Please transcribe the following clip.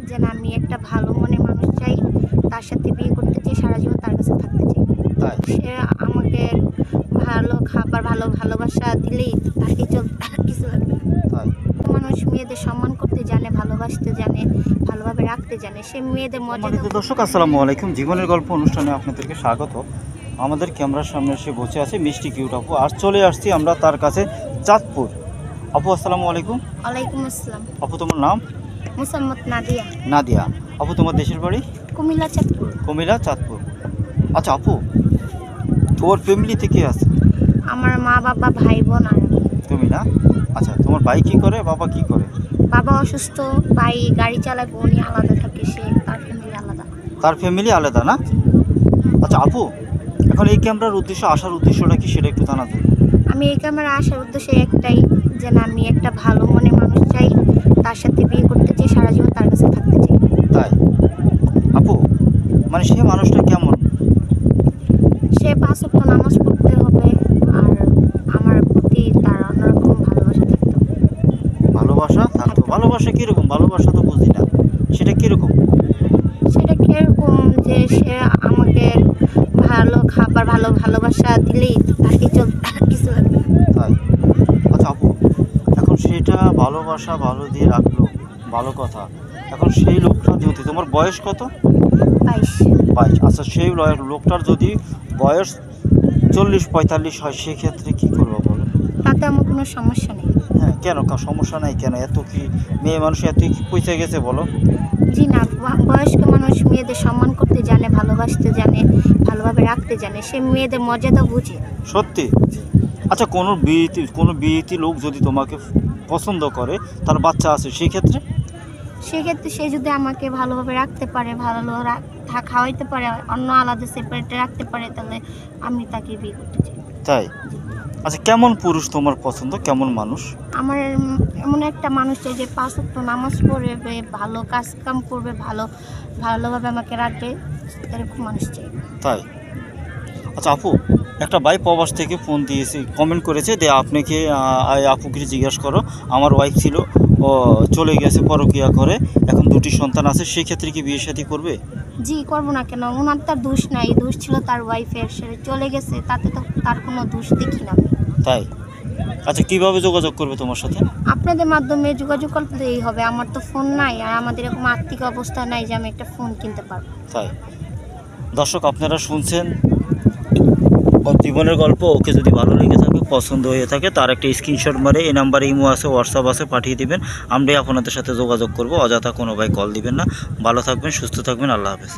যে না আমি একটা ভালো মনের মানুষ চাই, তার সাথে বিয়ে করতে চাই, সারা জীবন তার কাছে থাকতে চাই। তাই সে আমাকে ভালো খাবার ভালোবাসা দিলেই তাকে কিছু লাগবে না। তাই মানুষ মেয়েদের সম্মান করতে জানে, ভালোবাসতে জানে, ভালোভাবে রাখতে জানে, সে মেয়েদের মর্যাদা। দর্শক আসসালামু আলাইকুম, জীবনের গল্প অনুষ্ঠানে আপনাদেরকে স্বাগত। আমাদের ক্যামেরার সামনে এসে বসে আছে মিষ্টি কিউট আপু, আর চলে আসছি আমরা তার কাছে চাঁদপুর। আপু আসসালামু আলাইকুম। ওয়ালাইকুম আসসালাম। আপু তোমার নাম? মুসাম্মত নাদিয়া। নাদিয়া। আপু তোমার দেশের বাড়ি? কুমিল্লা চাঁদপুর। কুমিল্লা চাঁদপুর। আচ্ছা আপু, তোমার ফ্যামিলিতে কে আছে? আমার মা বাবা ভাই বোন আর আমি। তুমি না? আচ্ছা, তোমার ভাই কি করে, বাবা কি করে? বাবা অসুস্থ, ভাই গাড়ি চালায়, বোনই আলাদা থাকে, সে তার ফ্যামিলি আলাদা। তার ফ্যামিলি আলাদা না? আচ্ছা আপু, এখন এই ক্যামেরার আসার উদ্দেশ্যটা কি সেটা একটু জানাতে। আমি এই ক্যামেরা আসার উদ্দেশ্য একটাই, যে না আমি একটা ভালো মনের মানুষ চাই, তার সাথে বিয়ে করতে চাই, সারা জীবন তার কাছে থাকতে চাই। তাই আপু, মানে সে মানুষটা কেমন? সে 5 ওয়াক্ত নামাজ পড়তে হবে, আর আমার প্রতি তার অন্যরকম ভালোবাসা থাকতে হবে। ভালোবাসা থাকতো? ভালোবাসা কীরকম? ভালোবাসা তো বুঝি না, সেটা কীরকম? সেটা কিরকম যে সে আমাকে ভালো খাবার ভালোবাসা দিলেই তাকে কিছু লাগবে না। তাই। আচ্ছা আপু, এখন সেটা ভালোবাসা ভালো দিয়ে রাখলো, ভালো কথা। এখন সেই লোকটা যদি, তোমার বয়স কত? 22। 22। আচ্ছা, সেই লোকটার যদি বয়স 40-45 হয়, সেক্ষেত্রে কী করবো বলো? তাতে আমার কোনো সমস্যা নেই। হ্যাঁ, কেন সমস্যা নাই কেন? এত কি মেয়ে মানুষ এত কি পৌঁছে গেছে বলো? জি না, বয়স্ক মানুষ মেয়েদের সম্মান করতে জানে, ভালোবাসতে জানে, ভালোভাবে রাখতে জানে, সে মেয়েদের মর্যাদা বুঝে। সত্যি? আচ্ছা, কোনো বিয়েতে লোক যদি তোমাকে পছন্দ করে, তার বাচ্চা আছে, সেক্ষেত্রে সে যদি আমাকে ভালোভাবে রাখতে পারে, খাওয়াইতে পারে, অন্য আলাদা সেপারেটে রাখতে পারে, তাহলে আমি তাকে বিয়ে করতে চাই। তাই? আচ্ছা, কেমন পুরুষ তোমার পছন্দ, কেমন মানুষ? আমার এমন একটা মানুষ চাই যে 5 ওয়াক্ত নামাজ পড়বে, ভালো কাজ কাম করবে, ভালোভাবে আমাকে রাখবে, এরকম মানুষ চাই। তাই? আচ্ছা আপু, একটা ভাই প্রবাস থেকে ফোন দিয়েছে, কমেন্ট করেছে যে আপনাকে আপুকে জিজ্ঞাসা করো, আমার ওয়াইফ ছিল, ও চলে গেছে পরকীয়া করে, এখন 2টি সন্তান আছে, সেক্ষেত্রে কি বিয়ে শাদী করবে? জি, করবো না কেন? ওনার তার দোষ নাই, দোষ ছিল তার ওয়াইফের, সে চলে গেছে, তাতে তো তার কোনো দোষ দেখি না আমি। তাই? আচ্ছা, কিভাবে যোগাযোগ করবে তোমার সাথে? আপনাদের মাধ্যমে যোগাযোগ করতেই হবে, আমার তো ফোন নাই, আর আমাদের এরকম আর্থিক অবস্থা নাই যে আমি একটা ফোন কিনতে পারবো। তাই? দর্শক আপনারা শুনছেন জীবনের গল্প। ওকে যদি ভালো লেগে থাকে, পছন্দ হয়ে থাকে, তার একটা স্ক্রিনশট মারে এই নাম্বারে ইমো আছে, হোয়াটসঅ্যাপ আছে, পাঠিয়ে দিবেন। আমরাই আপনাদের সাথে যোগাযোগ করব, অযথা কোনো ভাই কল দিবেন না। ভালো থাকবেন, সুস্থ থাকবেন, আল্লাহ হাফেজ।